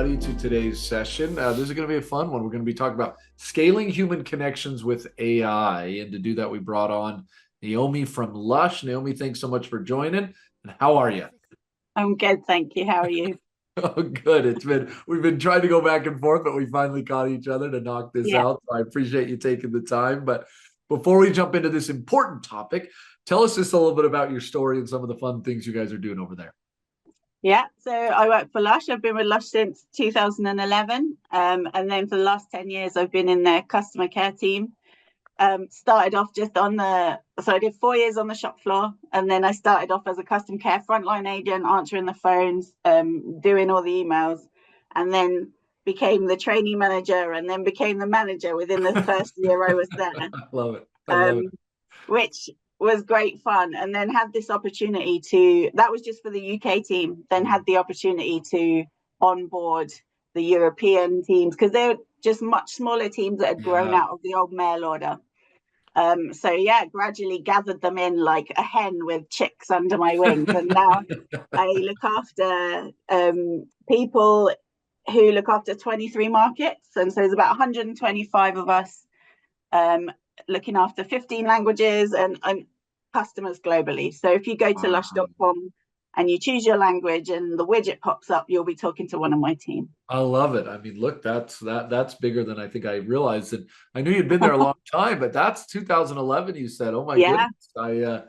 everybody, to today's session. This is going to be a fun one. We're going to be talking about scaling human connections with AI. And to do that, we brought on Naomi from Lush. Naomi, thanks so much for joining. And how are you? I'm good, thank you. How are you? Oh, good. We've been trying to go back and forth, but we finally caught each other to knock this Yeah. out. So I appreciate you taking the time. But before we jump into this important topic, tell us just a little bit about your story and some of the fun things you guys are doing over there. Yeah, so I work for Lush. I've been with Lush since 2011. And then for the last 10 years, I've been in their customer care team. Started off just so I did 4 years on the shop floor. And then I started off as a custom care frontline agent, answering the phones, doing all the emails, and then became the trainee manager and then became the manager within the first year I was there. I love it. I love it. Um, which was great fun. And then had this opportunity that was just for the UK team, then had the opportunity to onboard the European teams because they're just much smaller teams that had grown Yeah. out of the old mail order. So yeah, gradually gathered them in like a hen with chicks under my wings. And now I look after people who look after 23 markets. And so there's about 125 of us looking after 15 languages and customers globally. So if you go to Wow. lush.com and you choose your language and the widget pops up, you'll be talking to one of my team. I love it. I mean, look, that's bigger than I think I realized. And I knew you'd been there a long time, but that's 2011, you said. Oh my Yeah. goodness.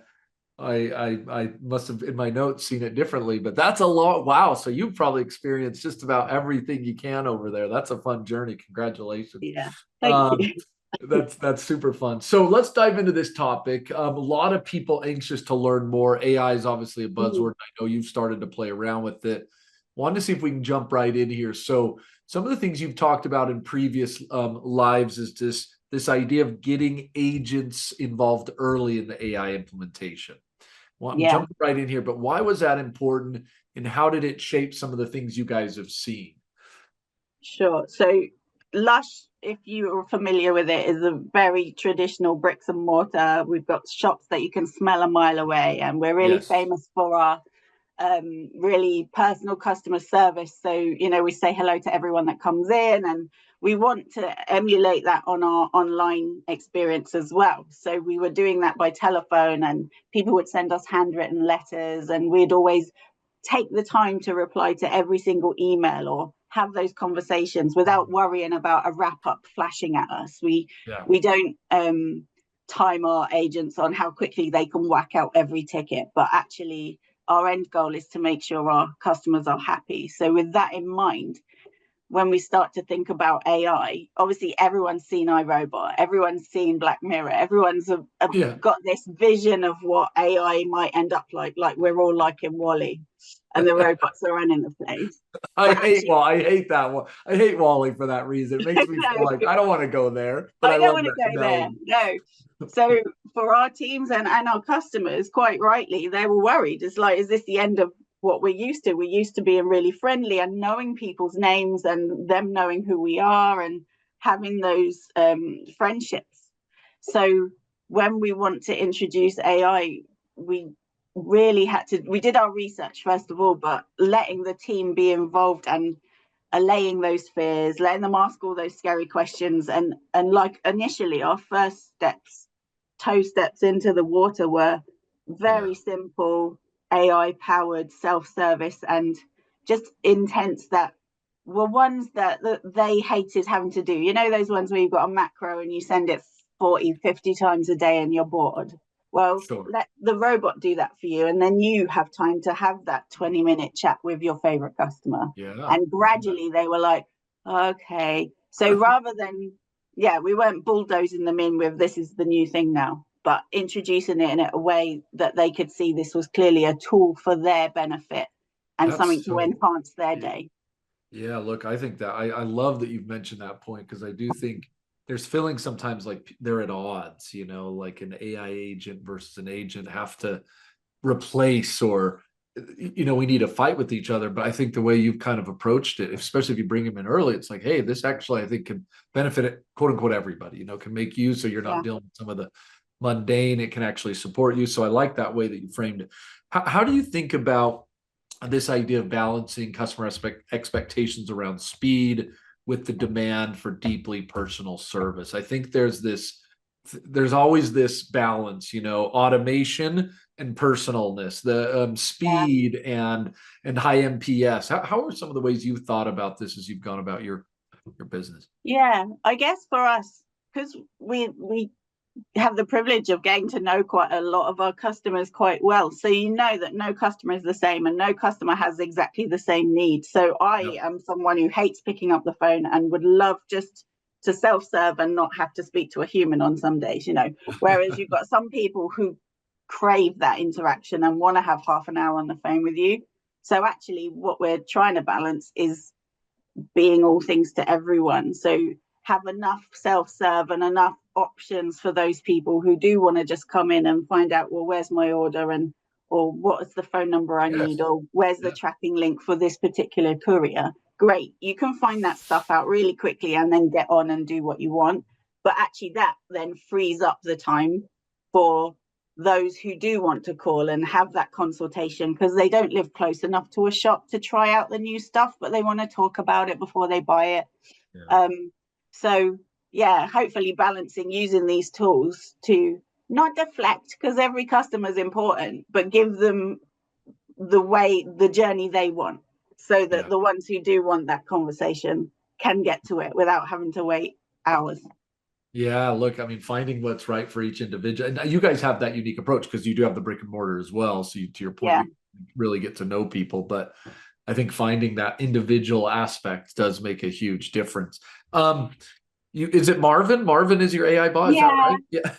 I must have in my notes seen it differently, but that's a lot. Wow. So you've probably experienced just about everything you can over there. That's a fun journey. Congratulations. Yeah. Thank Um, you. that's super fun. So let's dive into this topic. A lot of people anxious to learn more. AI is obviously a buzzword. I know you've started to play around with it. Wanted to see if we can jump right in here. So some of the things you've talked about in previous lives is this idea of getting agents involved early in the AI implementation. Well, I'm Yeah. jumping right in here, but why was that important, and how did it shape some of the things you guys have seen? Sure. So Lush, if you are familiar with it, is a very traditional bricks and mortar. We've got shops that you can smell a mile away, and we're really Yes. famous for our really personal customer service. So, we say hello to everyone that comes in, and we want to emulate that on our online experience as well. So we were doing that by telephone, and people would send us handwritten letters, and we'd always take the time to reply to every single email or have those conversations without worrying about a wrap up flashing at us. Yeah. We don't time our agents on how quickly they can whack out every ticket, but actually our end goal is to make sure our customers are happy. So with that in mind, when we start to think about AI, obviously everyone's seen iRobot, everyone's seen Black Mirror, everyone's Yeah. got this vision of what AI might end up like we're all like in Wall-E and the robots are running the place. But actually, I hate that one. I hate Wally for that reason. It makes me feel like no, I don't want to go there, but I I don't love want to that go there. analogy. No. So for our teams and our customers, quite rightly, they were worried. It's like, is this the end of what we're used to? We're used to being really friendly and knowing people's names and them knowing who we are and having those friendships. So when we want to introduce AI, we really we did our research first of all, but letting the team be involved and allaying those fears, letting them ask all those scary questions. And like initially, our first toe steps into the water were Yeah. very simple, AI powered self-service and just intents that were ones that they hated having to do. Those ones where you've got a macro and you send it 40, 50 times a day and you're bored. Well, Sure. let the robot do that for you. And then you have time to have that 20-minute chat with your favorite customer. Yeah. And gradually they were like, okay. So rather than, yeah, we weren't bulldozing them in with this is the new thing now, but introducing it in a way that they could see this was clearly a tool for their benefit and something That's to so. enhance their day. Yeah, look, I think that I love that you've mentioned that point because I do think there's feeling sometimes like they're at odds, like an AI agent versus an agent have to replace or we need to fight with each other. But I think the way you've kind of approached it, especially if you bring them in early, it's like, hey, this actually I think can benefit it, quote unquote, everybody, can make you so you're Yeah. not dealing with some of the mundane. It can actually support you. So I like that way that you framed it. How do you think about this idea of balancing customer expectations around speed with the demand for deeply personal service. I think there's always this balance, automation and personalness, the Yeah. speed and high MPS. How are some of the ways you've thought about this as you've gone about your business? Yeah, I guess for us, because we have the privilege of getting to know quite a lot of our customers quite well. So you know that no customer is the same and no customer has exactly the same need. So I am someone who hates picking up the phone and would love just to self-serve and not have to speak to a human on some days, Whereas you've got some people who crave that interaction and want to have half an hour on the phone with you. So actually what we're trying to balance is being all things to everyone. So have enough self-serve and enough options for those people who do want to just come in and find out, well, where's my order, and or what is the phone number I need, or where's the tracking link for this particular courier. Great, you can find that stuff out really quickly and then get on and do what you want. But actually that then frees up the time for those who do want to call and have that consultation, because they don't live close enough to a shop to try out the new stuff, but they want to talk about it before they buy it. So yeah, hopefully balancing using these tools to not deflect, because every customer is important, but give them the journey they want, so that the ones who do want that conversation can get to it without having to wait hours. Yeah, look, I mean, finding what's right for each individual. And you guys have that unique approach because you do have the brick and mortar as well. So to your point, you really get to know people. But I think finding that individual aspect does make a huge difference. Is it Marvin? Marvin is your AI bot, is that right? Yeah.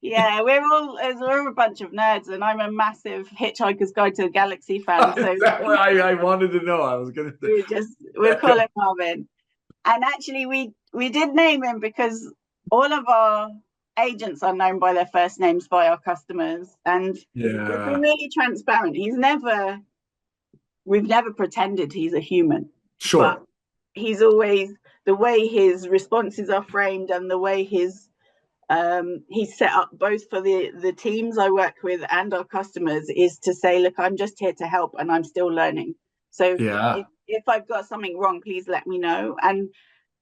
Yeah, we're a bunch of nerds, and I'm a massive Hitchhiker's Guide to the Galaxy fan. So that's what I wanted to know. I was gonna we're calling Marvin. And actually we did name him because all of our agents are known by their first names by our customers, and we've been really transparent. We've never pretended he's a human. Sure. But he's always, the way his responses are framed and the way he's set up both for the teams I work with and our customers is to say, look, I'm just here to help and I'm still learning. So if I've got something wrong, please let me know. And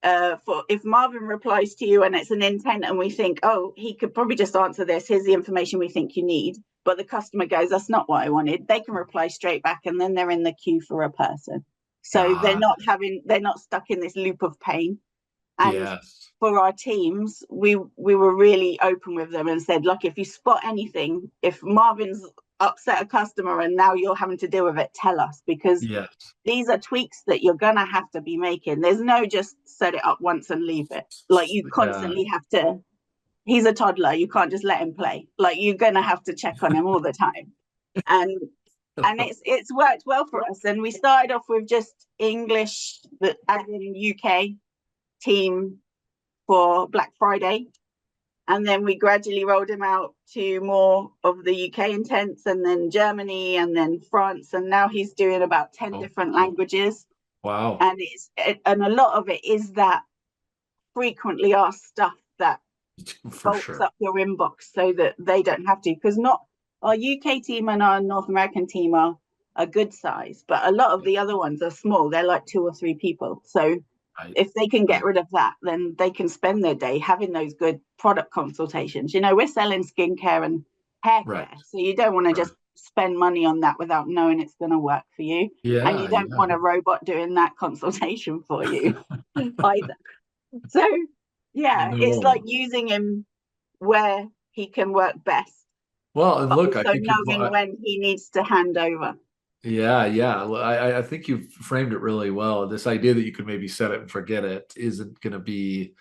if Marvin replies to you and it's an intent and we think, oh, he could probably just answer this, here's the information we think you need, but the customer goes, that's not what I wanted, they can reply straight back, and then they're in the queue for a person. So they're not stuck in this loop of pain. And for our teams, we were really open with them and said, look, if you spot anything, if Marvin's upset a customer and now you're having to deal with it, tell us, because these are tweaks that you're gonna have to be making. There's no just set it up once and leave it. Like, you constantly have to, he's a toddler, you can't just let him play. Like, you're gonna have to check on him all the time. And it's worked well for us. And we started off with just English, as in UK team for Black Friday, and then we gradually rolled him out to more of the UK intents, and then Germany, and then France, and now he's doing about 10 different languages. Wow. And a lot of it is that frequently asked stuff that bulks up your inbox so that they don't have to, because not our UK team and our North American team are a good size, but a lot of the other ones are small. They're like 2 or 3 people. So if they can get rid of that, then they can spend their day having those good product consultations. We're selling skincare and hair care, so you don't want to just spend money on that without knowing it's going to work for you. And you don't want a robot doing that consultation for you either. So it's like using him where he can work best. Well, and look, I think knowing when he needs to hand over. I think you've framed it really well. This idea that you could maybe set it and forget it isn't going to be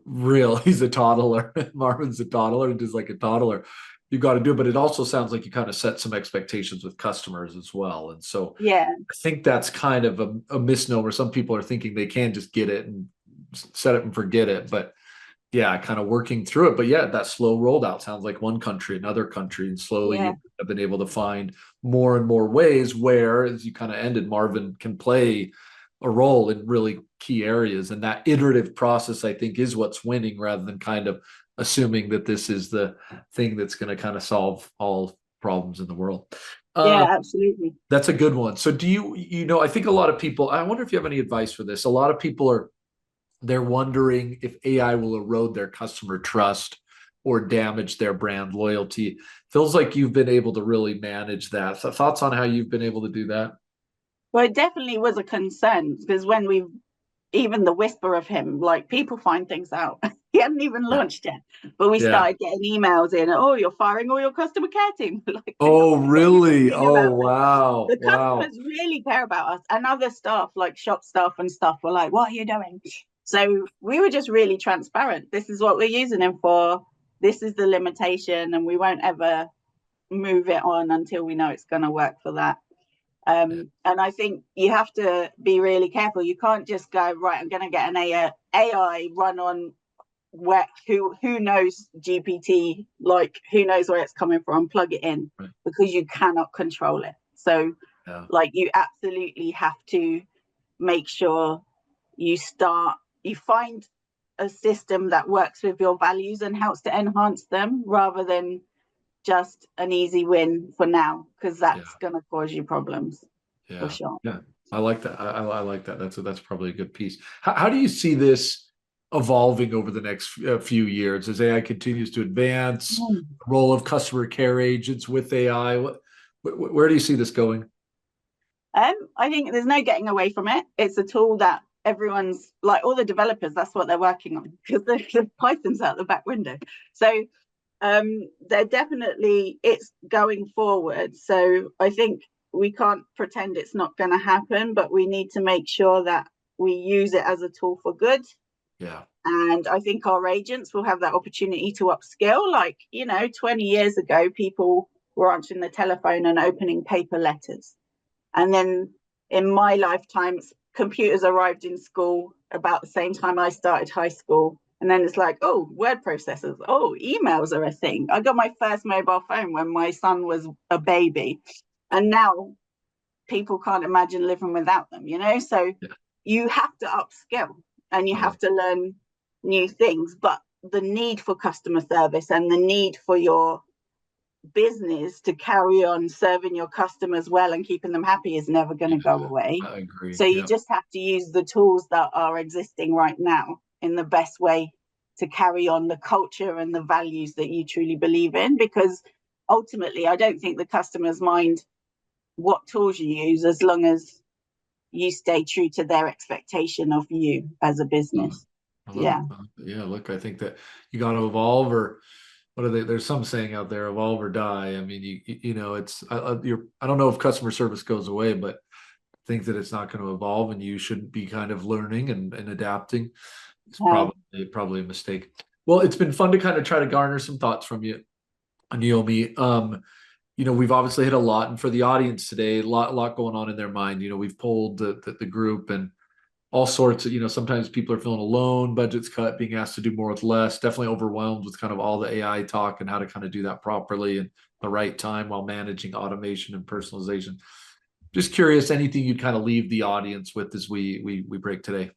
real. He's a toddler. Marvin's a toddler, and just like a toddler, you've got to do it. But it also sounds like you kind of set some expectations with customers as well. And so I think that's kind of a misnomer. Some people are thinking they can just get it and set it and forget it. But kind of working through it. But that slow rollout sounds like one country, another country, and slowly you have been able to find more and more ways where, as you kind of ended, Marvin can play a role in really key areas. And that iterative process, I think, is what's winning, rather than kind of assuming that this is the thing that's going to kind of solve all problems in the world. Yeah, absolutely. That's a good one. So do you, I think a lot of people, I wonder if you have any advice for this. A lot of people they're wondering if AI will erode their customer trust or damage their brand loyalty. Feels like you've been able to really manage that. So thoughts on how you've been able to do that? Well, it definitely was a concern because when we even the whisper of him, like people find things out. He hadn't even Yeah. launched yet, but we Yeah. started getting emails in. Oh, you're firing all your customer care team. Like we're not Oh, saying really? anything Oh, about it. wow. The Wow. customers really care about us, and other staff, like shop staff and stuff, were like, "What are you doing?" So we were just really transparent. This is what we're using him for. This is the limitation, and we won't ever move it on until we know it's going to work for that. And I think you have to be really careful. You can't just go, right, I'm going to get an AI run on where who knows GPT, like who knows where it's coming from, plug it in, Right. because you cannot control it. So Yeah. like you absolutely have to make sure you find a system that works with your values and helps to enhance them rather than just an easy win for now, because Yeah. that's going to cause you problems for Yeah. sure. Yeah. I like that. I like that. That's probably a good piece. How do you see this evolving over the next few years as AI continues to advance? Role of customer care agents with AI. Where do you see this going? I think there's no getting away from it. It's a tool that everyone's like, all the developers, that's what they're working on, because the Python's out the back window. So they're definitely, it's going forward. So I think we can't pretend it's not going to happen, but we need to make sure that we use it as a tool for good. Yeah. And I think our agents will have that opportunity to upskill. Like, 20 years ago, people were answering the telephone and opening paper letters. And then in my lifetimes, computers arrived in school about the same time I started high school. And then it's like, oh, word processors. Oh, emails are a thing. I got my first mobile phone when my son was a baby. And now people can't imagine living without them, So Yeah. you have to upskill and you have to learn new things. But the need for customer service and the need for your business to carry on serving your customers well and keeping them happy is never going to go away. I agree. So you just have to use the tools that are existing right now in the best way to carry on the culture and the values that you truly believe in, because ultimately I don't think the customers mind what tools you use as long as you stay true to their expectation of you as a business. Yeah. Yeah, look, I think that you got to evolve, or what are they? There's some saying out there, evolve or die. I mean, it's I don't know if customer service goes away, but I think that it's not going to evolve, and you shouldn't be kind of learning and adapting. It's probably a mistake. Well, it's been fun to kind of try to garner some thoughts from you, Naomi. We've obviously hit a lot, and for the audience today, a lot going on in their mind. We've polled the group and all sorts of, sometimes people are feeling alone, budgets cut, being asked to do more with less, definitely overwhelmed with kind of all the AI talk and how to kind of do that properly and the right time while managing automation and personalization. Just curious, anything you'd kind of leave the audience with as we break today?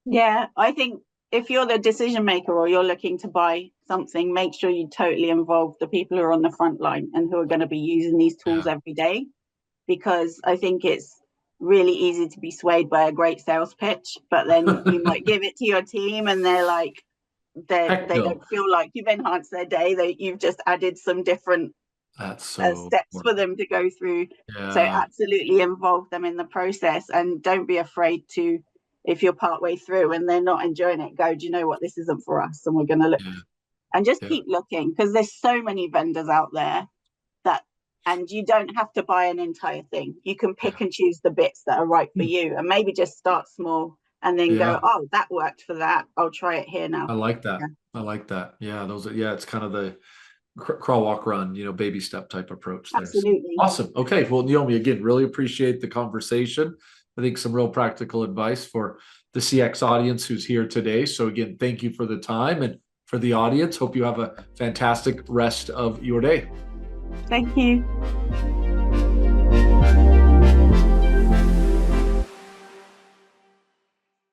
Yeah, I think if you're the decision maker or you're looking to buy something, make sure you totally involve the people who are on the front line and who are going to be using these tools every day, because I think it's really easy to be swayed by a great sales pitch, but then you might give it to your team and they're like, they don't feel like you've enhanced their day, that you've just added some different steps for them to go through. So absolutely involve them in the process, and don't be afraid to, if you're partway through and they're not enjoying it, go, do you know what, this isn't for us, and we're going to look. And just keep looking, because there's so many vendors out there and you don't have to buy an entire thing. You can pick and choose the bits that are right for you, and maybe just start small and then go, oh, that worked for that, I'll try it here now. I like that. I like that. It's kind of the crawl, walk, run, baby step type approach there. Absolutely. Awesome. Okay. Well, Naomi, again, really appreciate the conversation. I think some real practical advice for the CX audience who's here today. So again, thank you for the time, and for the audience, hope you have a fantastic rest of your day. Thank you.